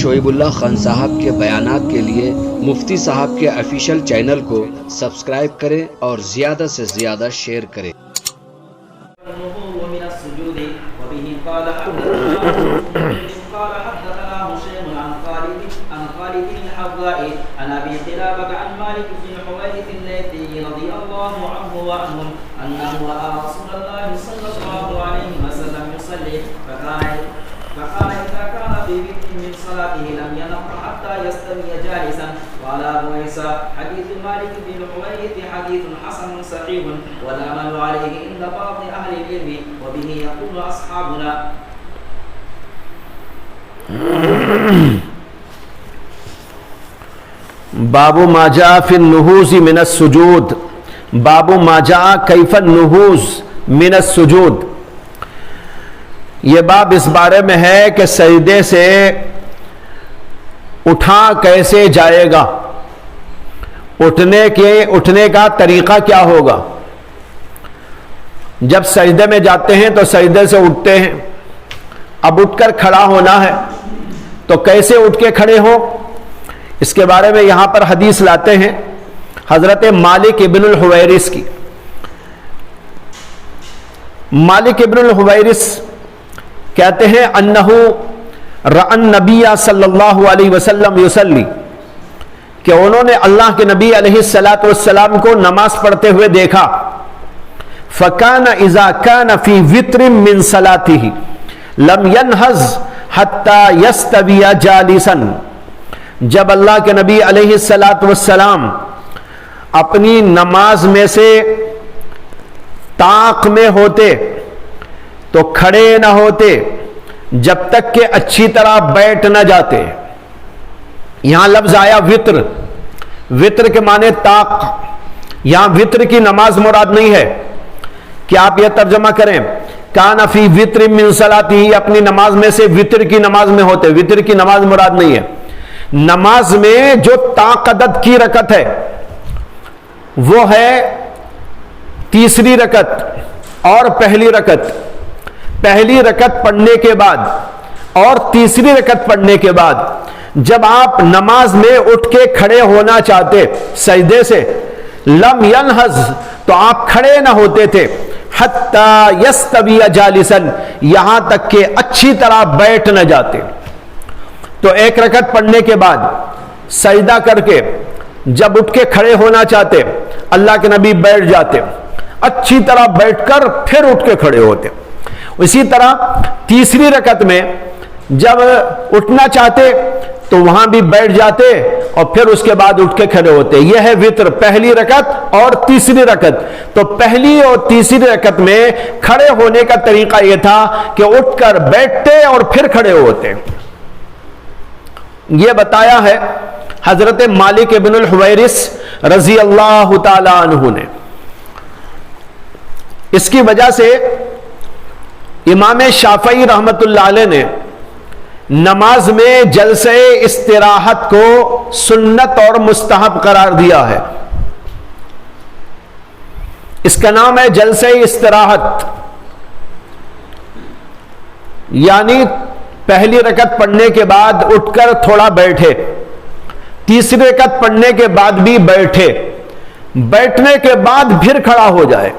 شعیب اللہ خان صاحب کے بیانات کے لیے مفتی صاحب کے آفیشیل چینل کو سبسکرائب کریں اور زیادہ سے زیادہ شیئر کریں۔ عن ابي قلابه عن مالك بن حويرث الليثي رضي الله عنه وعنهم انه راى رسول الله صلى الله عليه وسلم يصلي فقال اذا كان في وتر من صلاته لم ينم حتى يستوي جالسا. قال ابو عيسى حديث مالك بن حويرث حديث حسن صحيح والعمل عليه عند بعض اهل العلم وبه يقول اصحابنا. باب ما جاء فی النہوز من السجود، باب ما جاء کیف النہوز من السجود، یہ باب اس بارے میں ہے کہ سجدے سے اٹھا کیسے جائے گا، اٹھنے کا طریقہ کیا ہوگا۔ جب سجدے میں جاتے ہیں تو سجدے سے اٹھتے ہیں، اب اٹھ کر کھڑا ہونا ہے تو کیسے اٹھ کے کھڑے ہو، اس کے بارے میں یہاں پر حدیث لاتے ہیں حضرت مالک ابن الحویرث کی۔ مالک ابن الحویرث کہتے ہیں انہو رأى النبی صلی اللہ علیہ وسلم یصلی، کہ انہوں نے اللہ کے نبی علیہ السلام کو نماز پڑھتے ہوئے دیکھا۔ فکان اذا کان فی وتر من صلاته لم ينہض حتی یستوی جالسا، جب اللہ کے نبی علیہ السلام اپنی نماز میں سے طاق میں ہوتے تو کھڑے نہ ہوتے جب تک کہ اچھی طرح بیٹھ نہ جاتے۔ یہاں لفظ آیا وتر، وتر کے معنی طاق، یہاں وتر کی نماز مراد نہیں ہے کہ آپ یہ ترجمہ کریں کان فی وتر من صلاتی، اپنی نماز میں سے وتر کی نماز میں ہوتے، وتر کی نماز مراد نہیں ہے۔ نماز میں جو طاق عدد کی رکعت ہے وہ ہے تیسری رکعت اور پہلی رکعت۔ پہلی رکعت پڑھنے کے بعد اور تیسری رکعت پڑھنے کے بعد جب آپ نماز میں اٹھ کے کھڑے ہونا چاہتے سجدے سے، لم ینہض، تو آپ کھڑے نہ ہوتے تھے، حتی یستوی جالسا، یہاں تک کہ اچھی طرح بیٹھ نہ جاتے۔ تو ایک رکعت پڑھنے کے بعد سجدہ کر کے جب اٹھ کے کھڑے ہونا چاہتے اللہ کے نبی بیٹھ جاتے، اچھی طرح بیٹھ کر پھر اٹھ کے کھڑے ہوتے۔ اسی طرح تیسری رکعت میں جب اٹھنا چاہتے تو وہاں بھی بیٹھ جاتے اور پھر اس کے بعد اٹھ کے کھڑے ہوتے۔ یہ ہے وتر، پہلی رکعت اور تیسری رکعت۔ تو پہلی اور تیسری رکعت میں کھڑے ہونے کا طریقہ یہ تھا کہ اٹھ کر بیٹھتے اور پھر کھڑے ہوتے۔ یہ بتایا ہے حضرت مالک ابن الحویرث رضی اللہ تعالی عنہ نے۔ اس کی وجہ سے امام شافعی رحمت اللہ علیہ نے نماز میں جلسہ استراحت کو سنت اور مستحب قرار دیا ہے۔ اس کا نام ہے جلسہ استراحت، یعنی پہلی رکعت پڑھنے کے بعد اٹھ کر تھوڑا بیٹھے، تیسری رکعت پڑھنے کے بعد بھی بیٹھے، بیٹھنے کے بعد پھر کھڑا ہو جائے۔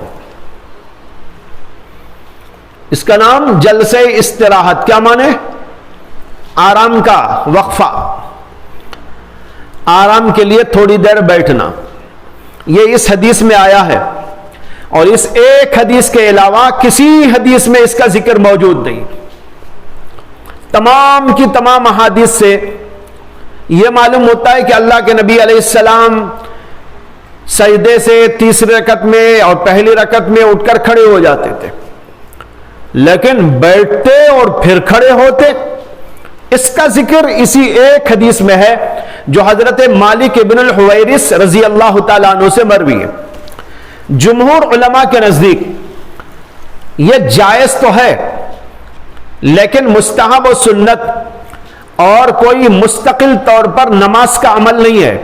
اس کا نام جلسہ استراحت، کیا مانے؟ آرام کا وقفہ، آرام کے لیے تھوڑی دیر بیٹھنا۔ یہ اس حدیث میں آیا ہے، اور اس ایک حدیث کے علاوہ کسی حدیث میں اس کا ذکر موجود نہیں۔ تمام کی تمام احادیث سے یہ معلوم ہوتا ہے کہ اللہ کے نبی علیہ السلام سجدے سے تیسری رکعت میں اور پہلی رکعت میں اٹھ کر کھڑے ہو جاتے تھے، لیکن بیٹھتے اور پھر کھڑے ہوتے۔ اس کا ذکر اسی ایک حدیث میں ہے جو حضرت مالک ابن الحویرث رضی اللہ تعالیٰ عنہ سے مروی ہے۔ جمہور علماء کے نزدیک یہ جائز تو ہے، لیکن مستحب و سنت اور کوئی مستقل طور پر نماز کا عمل نہیں ہے۔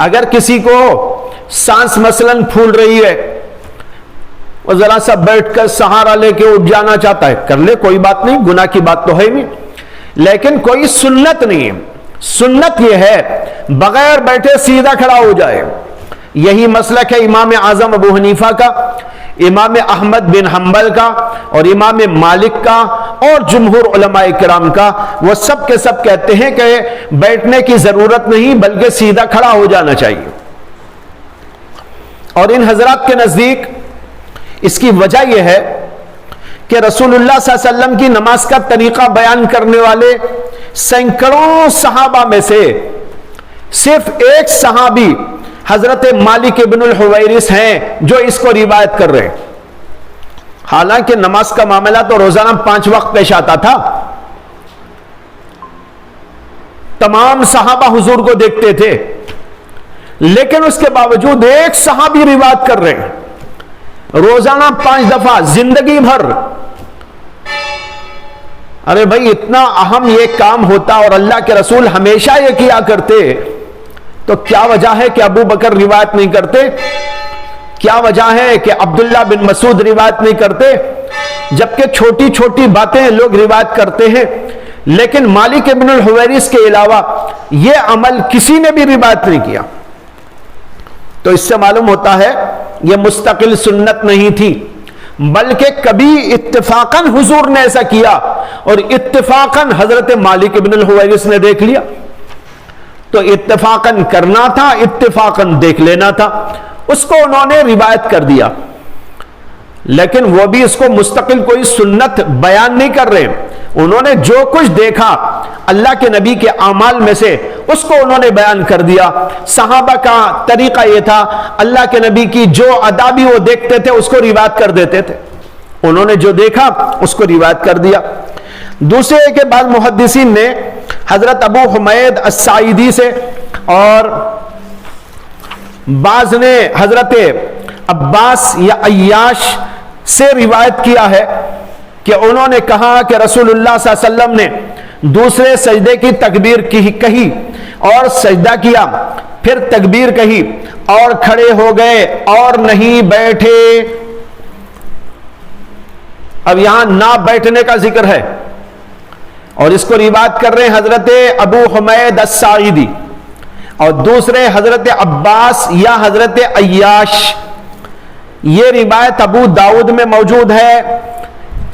اگر کسی کو سانس مثلاً پھول رہی ہے، وہ ذرا سا بیٹھ کر سہارا لے کے اٹھ جانا چاہتا ہے، کر لے، کوئی بات نہیں، گناہ کی بات تو ہے نہیں۔ لیکن کوئی سنت نہیں ہے. سنت یہ ہے بغیر بیٹھے سیدھا کھڑا ہو جائے. یہی مسلک ہے امام اعظم ابو حنیفہ کا، امام احمد بن حنبل کا، اور امام مالک کا، اور جمہور علماء کرام کا. وہ سب کے سب کہتے ہیں کہ بیٹھنے کی ضرورت نہیں بلکہ سیدھا کھڑا ہو جانا چاہیے. اور ان حضرات کے نزدیک اس کی وجہ یہ ہے کہ رسول اللہ صلی اللہ علیہ وسلم کی نماز کا طریقہ بیان کرنے والے سینکڑوں صحابہ میں سے صرف ایک صحابی حضرت مالک ابن الحویرث ہیں جو اس کو روایت کر رہے ہیں. حالانکہ نماز کا معاملہ تو روزانہ 5 وقت پیش آتا تھا، تمام صحابہ حضور کو دیکھتے تھے، لیکن اس کے باوجود ایک صحابی روایت کر رہے ہیں روزانہ 5 دفعہ زندگی بھر. ارے بھائی اتنا اہم یہ کام ہوتا اور اللہ کے رسول ہمیشہ یہ کیا کرتے، تو کیا وجہ ہے کہ ابو بکر روایت نہیں کرتے؟ کیا وجہ ہے کہ عبداللہ بن مسعود روایت نہیں کرتے؟ جبکہ چھوٹی چھوٹی باتیں لوگ روایت کرتے ہیں، لیکن مالک ابن الحویرث کے علاوہ یہ عمل کسی نے بھی روایت نہیں کیا. تو اس سے معلوم ہوتا ہے یہ مستقل سنت نہیں تھی، بلکہ کبھی اتفاقاً حضور نے ایسا کیا اور اتفاقاً حضرت مالک ابن الحویرث نے دیکھ لیا. تو اتفاقاً کرنا تھا، اتفاقاً دیکھ لینا تھا، اس کو انہوں نے روایت کر دیا. لیکن وہ بھی اس کو مستقل کوئی سنت بیان نہیں کر رہے. انہوں نے جو کچھ دیکھا اللہ کے نبی کے اعمال میں سے اس کو انہوں نے بیان کر دیا. صحابہ کا طریقہ یہ تھا اللہ کے نبی کی جو ادا بھی وہ دیکھتے تھے اس کو روایت کر دیتے تھے. انہوں نے جو دیکھا اس کو روایت کر دیا. دوسرے کے بعد محدثین نے حضرت ابو حمید الساعدی سے اور بعض نے حضرت عباس یا عیاش سے روایت کیا ہے کہ انہوں نے کہا کہ رسول اللہ صلی اللہ علیہ وسلم نے دوسرے سجدے کی تکبیر کہی اور سجدہ کیا، پھر تکبیر کہی اور کھڑے ہو گئے اور نہیں بیٹھے. اب یہاں نہ بیٹھنے کا ذکر ہے اور اس کو روایت کر رہے ہیں حضرت ابو حمید الساعدی اور دوسرے حضرت عباس یا حضرت عیاش. یہ روایت ابو داؤد میں موجود ہے،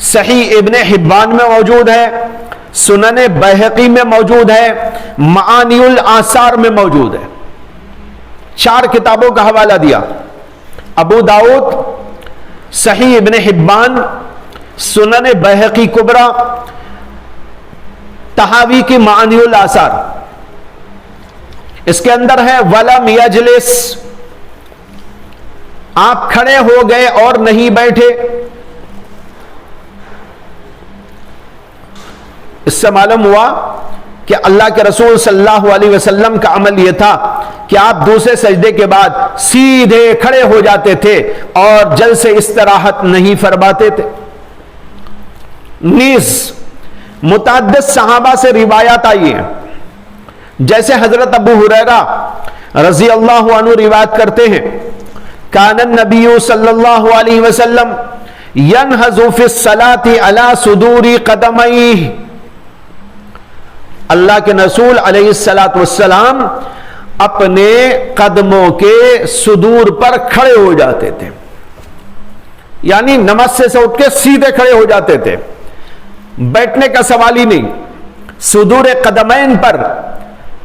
صحیح ابن حبان میں موجود ہے، سنن بیہقی میں موجود ہے، معانی الآثار میں موجود ہے. 4 کتابوں کا حوالہ دیا: ابو داؤد، صحیح ابن حبان، سنن بیہقی کبریٰ، تحاوی کی معانی الآثار. اس کے اندر ہے وَلَمْ يَجْلِسْ، آپ کھڑے ہو گئے اور نہیں بیٹھے. اس سے معلوم ہوا کہ اللہ کے رسول صلی اللہ علیہ وسلم کا عمل یہ تھا کہ آپ دوسرے سجدے کے بعد سیدھے کھڑے ہو جاتے تھے اور جلسے استراحت نہیں فرماتے تھے. نیز متعدد صحابہ سے روایات آئی ہیں، جیسے حضرت ابو ہریرہ رضی اللہ عنہ روایت کرتے ہیں کان النبی صلی اللہ علیہ وسلم ینہض فی الصلاۃ علی صدور قدمیہ. اللہ کے رسول علیہ السلام اپنے قدموں کے صدور پر کھڑے ہو جاتے تھے، یعنی نماز سے اٹھ کے سیدھے کھڑے ہو جاتے تھے، بیٹھنے کا سوال ہی نہیں. صدور قدمین پر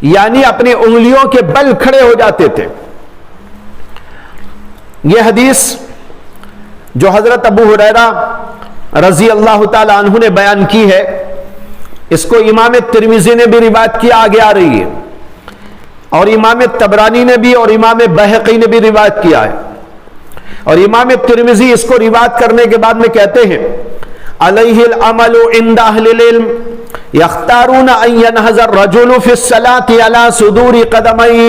یعنی اپنی انگلیوں کے بل کھڑے ہو جاتے تھے. یہ حدیث جو حضرت ابو ہریرہ رضی اللہ تعالی عنہ نے بیان کی ہے، اس کو امام ترمذی نے بھی روایت کیا، آگے آ رہی ہے، اور امام طبرانی نے بھی اور امام بیہقی نے بھی روایت کیا ہے. اور امام ترمذی اس کو روایت کرنے کے بعد میں کہتے ہیں علیہ العمل عند اہل العلم یختارون ان ینہض الرجل فی الصلاۃ علی صدور قدمیہ.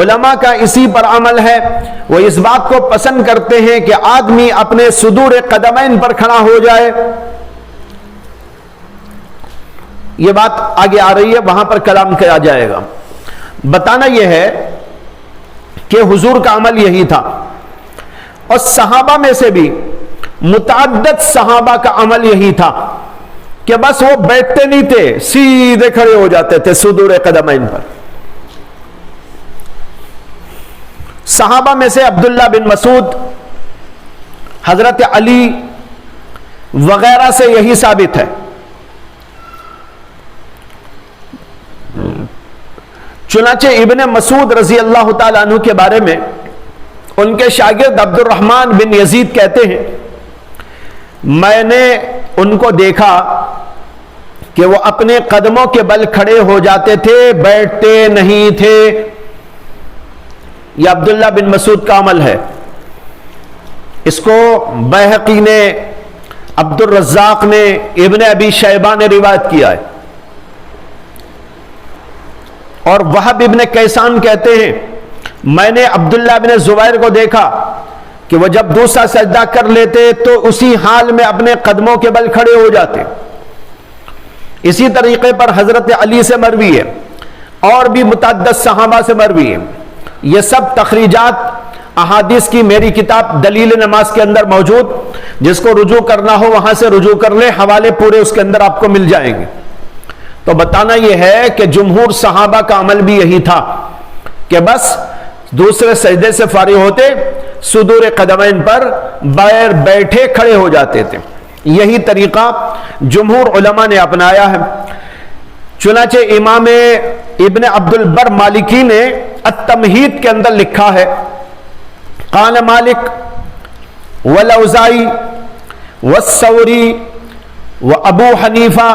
علماء کا اسی پر عمل ہے، وہ اس بات کو پسند کرتے ہیں کہ آدمی اپنے صدور قدمین پر کھڑا ہو جائے. یہ بات آگے آ رہی ہے، وہاں پر کلام کیا جائے گا. بتانا یہ ہے کہ حضور کا عمل یہی تھا، اور صحابہ میں سے بھی متعدد صحابہ کا عمل یہی تھا. کہ بس وہ بیٹھتے نہیں تھے، سیدھے کھڑے ہو جاتے تھے صدور قدمین پر۔ صحابہ میں سے عبداللہ بن مسعود، حضرت علی وغیرہ سے یہی ثابت ہے۔ چنانچہ ابن مسعود رضی اللہ تعالیٰ عنہ کے بارے میں ان کے شاگرد عبد الرحمن بن یزید کہتے ہیں، میں نے ان کو دیکھا کہ وہ اپنے قدموں کے بل کھڑے ہو جاتے تھے، بیٹھتے نہیں تھے۔ یہ عبداللہ بن مسعود کا عمل ہے۔ اس کو بیہقی نے، عبد الرزاق نے، ابن ابی شیبہ نے روایت کیا ہے۔ اور وہب ابن کیسان کہتے ہیں، میں نے عبداللہ بن زبیر کو دیکھا کہ وہ جب دوسرا سجدہ کر لیتے تو اسی حال میں اپنے قدموں کے بل کھڑے ہو جاتے۔ اسی طریقے پر حضرت علی سے مروی ہے اور بھی متعدد صحابہ سے مروی ہے۔ یہ سب تخریجات احادیث کی میری کتاب دلیل نماز کے اندر موجود، جس کو رجوع کرنا ہو وہاں سے رجوع کر لیں، حوالے پورے اس کے اندر آپ کو مل جائیں گے۔ تو بتانا یہ ہے کہ جمہور صحابہ کا عمل بھی یہی تھا کہ بس دوسرے سجدے سے فارغ ہوتے، صدور قدمین پر بغیر بیٹھے کھڑے ہو جاتے تھے۔ یہی طریقہ جمہور علماء نے اپنایا ہے۔ چنانچہ امام ابن عبد البر مالکی نے التمہید کے اندر لکھا ہے، قال مالک والاوزاعی والثوری وابو حنیفہ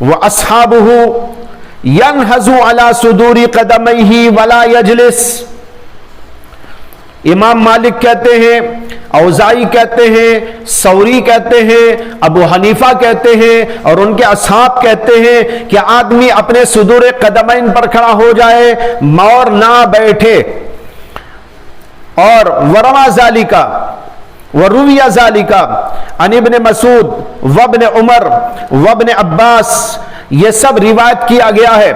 واصحابہ ینہض علی صدور قدمیہ ولا یجلس۔ امام مالک کہتے ہیں، اوزاعی کہتے ہیں، ثوری کہتے ہیں، ابو حنیفہ کہتے ہیں اور ان کے اصحاب کہتے ہیں کہ آدمی اپنے صدور قدمین پر کھڑا ہو جائے اور نہ بیٹھے۔ اور وروا ذالکا وروی ذالکا عن ابن مسعود وابن عمر وابن عباس، یہ سب روایت کیا گیا ہے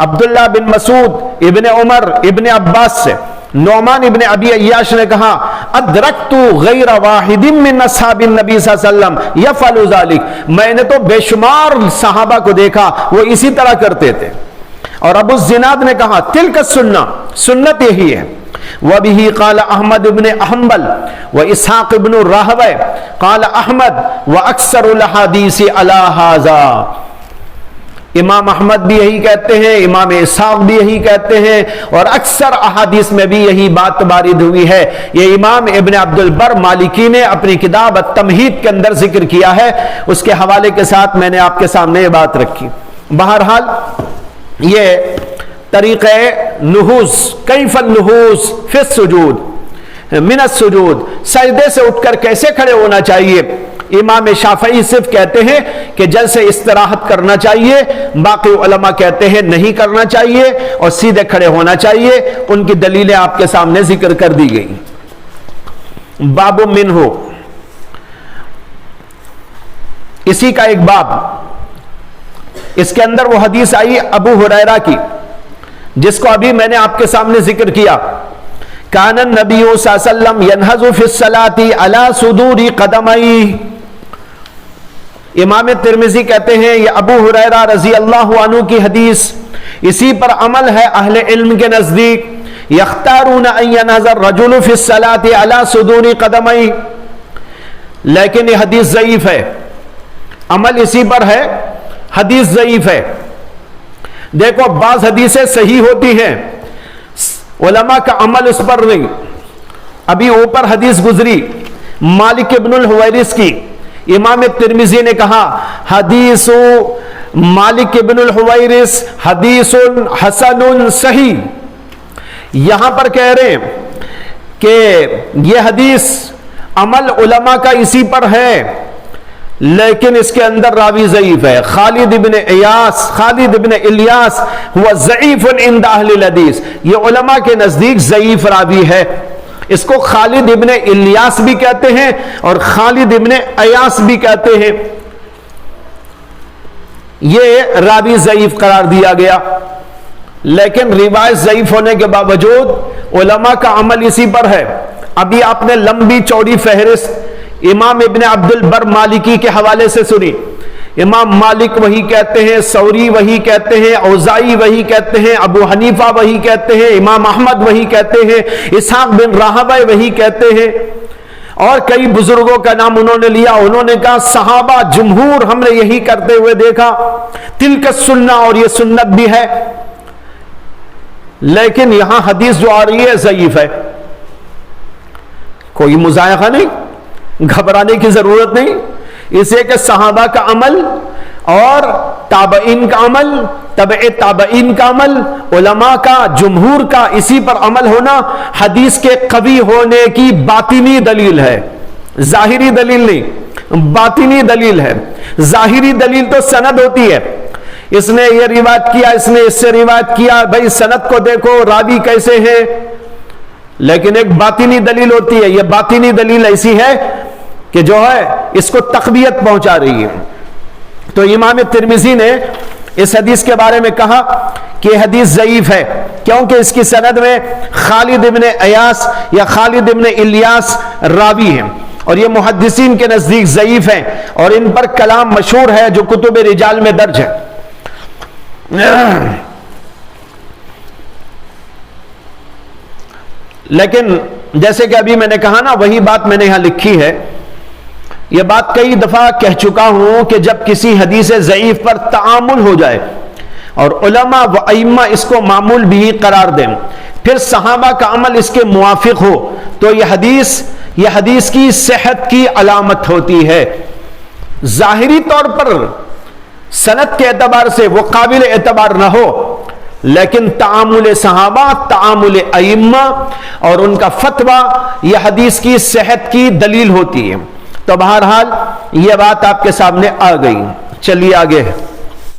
عبداللہ بن مسعود، ابن عمر، ابن عباس سے۔ نعمان ابن ابی عیاش نے کہا، ادرکت غیر واحد من اصحاب النبی صلی اللہ علیہ وسلم یفعل ذلک، میں نے تو بے شمار صحابہ کو دیکھا وہ اسی طرح کرتے تھے۔ اور ابو الزناد نے کہا، تلک السنہ، سنت یہی ہے۔ وبه قال احمد بن حنبل واسحاق بن راہویہ قال احمد واکثر الاحادیث علی ھذا، امام احمد بھی یہی کہتے ہیں، امام اسحاق بھی یہی کہتے ہیں اور اکثر احادیث میں بھی یہی بات وارد ہوئی ہے۔ یہ امام ابن عبد البر مالکی نے اپنی کتاب التمہید کے اندر ذکر کیا ہے، اس کے حوالے کے ساتھ میں نے آپ کے سامنے یہ بات رکھی۔ بہرحال یہ طریقہ نہوض، کیف النہوض فی السجود، من السجود، سجدے سے اٹھ کر کیسے کھڑے ہونا چاہیے۔ امام شافعی صرف کہتے ہیں کہ جلسے استراحت کرنا چاہیے، باقی علماء کہتے ہیں نہیں کرنا چاہیے اور سیدھے کھڑے ہونا چاہیے۔ ان کی دلیلیں آپ کے سامنے ذکر کر دی گئی۔ باب منہ، اسی کا ایک باب، اس کے اندر وہ حدیث آئی ابو ہریرہ کی جس کو ابھی میں نے آپ کے سامنے ذکر کیا، کان النبی صلی اللہ علیہ وسلم ینہض فی الصلاۃ علی صدور قدمیہ۔ امام ترمذی کہتے ہیں یہ ابو ہریرہ رضی اللہ عنہ کی حدیث، اسی پر عمل ہے اہل علم کے نزدیک۔ یختارون ان ینہض الرجل فی الصلاۃ علی صدور قدمیہ، لیکن یہ حدیث ضعیف ہے، عمل اسی پر ہے، حدیث ضعیف ہے۔ دیکھو بعض حدیثیں صحیح ہوتی ہیں، علماء کا عمل اس پر نہیں۔ ابھی اوپر حدیث گزری مالک ابن الحویرث کی، امام ترمذی نے کہا حدیث مالک ابن الحویرث حدیث حسن صحیح۔ یہاں پر کہہ رہے ہیں کہ یہ حدیث عمل علماء کا اسی پر ہے، لیکن اس کے اندر راوی ضعیف ہے۔ خالد ابن الیاس ہوا ضعیف عند اہل الحدیث، یہ علماء کے نزدیک ضعیف راوی ہے۔ اس کو خالد ابن الیاس بھی کہتے ہیں اور خالد ابن ایاس بھی کہتے ہیں۔ یہ راوی ضعیف قرار دیا گیا، لیکن روایت ضعیف ہونے کے باوجود علماء کا عمل اسی پر ہے۔ ابھی آپ نے لمبی چوڑی فہرست امام ابن عبد البر مالکی کے حوالے سے سنی، امام مالک وہی کہتے ہیں، سوری وہی کہتے ہیں، اوزائی وہی کہتے ہیں، ابو حنیفہ وہی کہتے ہیں، امام احمد وہی کہتے ہیں، اسحاق بن راہویہ وہی کہتے ہیں، اور کئی بزرگوں کا نام انہوں نے لیا. انہوں نے کہا صحابہ جمہور ہم نے یہی کرتے ہوئے دیکھا، تلک السنہ، اور یہ سنت بھی ہے. لیکن یہاں حدیث جو آ رہی ہے ضعیف ہے. کوئی مضائقہ نہیں، گھبرانے کی ضرورت نہیں. اسے کہ صحابہ کا عمل اور تابعین کا عمل، تبع تابعین کا عمل، علماء کا، جمہور کا اسی پر عمل ہونا حدیث کے قوی ہونے کی باطنی دلیل ہے، ظاہری دلیل نہیں، باطنی دلیل ہے. ظاہری دلیل تو سند ہوتی ہے، اس نے یہ روایت کیا، اس نے اس سے روایت کیا، بھائی سند کو دیکھو راوی کیسے ہیں. لیکن ایک باطنی دلیل ہوتی ہے. یہ باطنی دلیل ایسی ہے کہ جو ہے اس کو تقویت پہنچا رہی ہے. تو امام ترمذی نے اس حدیث کے بارے میں کہا کہ یہ حدیث ضعیف ہے، کیونکہ اس کی سند میں خالد ابن ایاس یا خالد ابن الیاس راوی ہیں، اور یہ محدثین کے نزدیک ضعیف ہیں، اور ان پر کلام مشہور ہے جو کتب رجال میں درج ہے. لیکن جیسے کہ ابھی میں نے کہا نا، وہی بات میں نے یہاں لکھی ہے. یہ بات کئی دفعہ کہہ چکا ہوں کہ جب کسی حدیث ضعیف پر تعامل ہو جائے اور علماء و ائمہ اس کو معمول بھی قرار دیں، پھر صحابہ کا عمل اس کے موافق ہو، تو یہ حدیث کی صحت کی علامت ہوتی ہے. ظاہری طور پر سند کے اعتبار سے وہ قابل اعتبار نہ ہو، لیکن تعامل صحابہ، تعامل ائمہ اور ان کا فتویٰ یہ حدیث کی صحت کی دلیل ہوتی ہے. تو بہرحال یہ بات آپ کے سامنے آ گئی. چلیے آگے.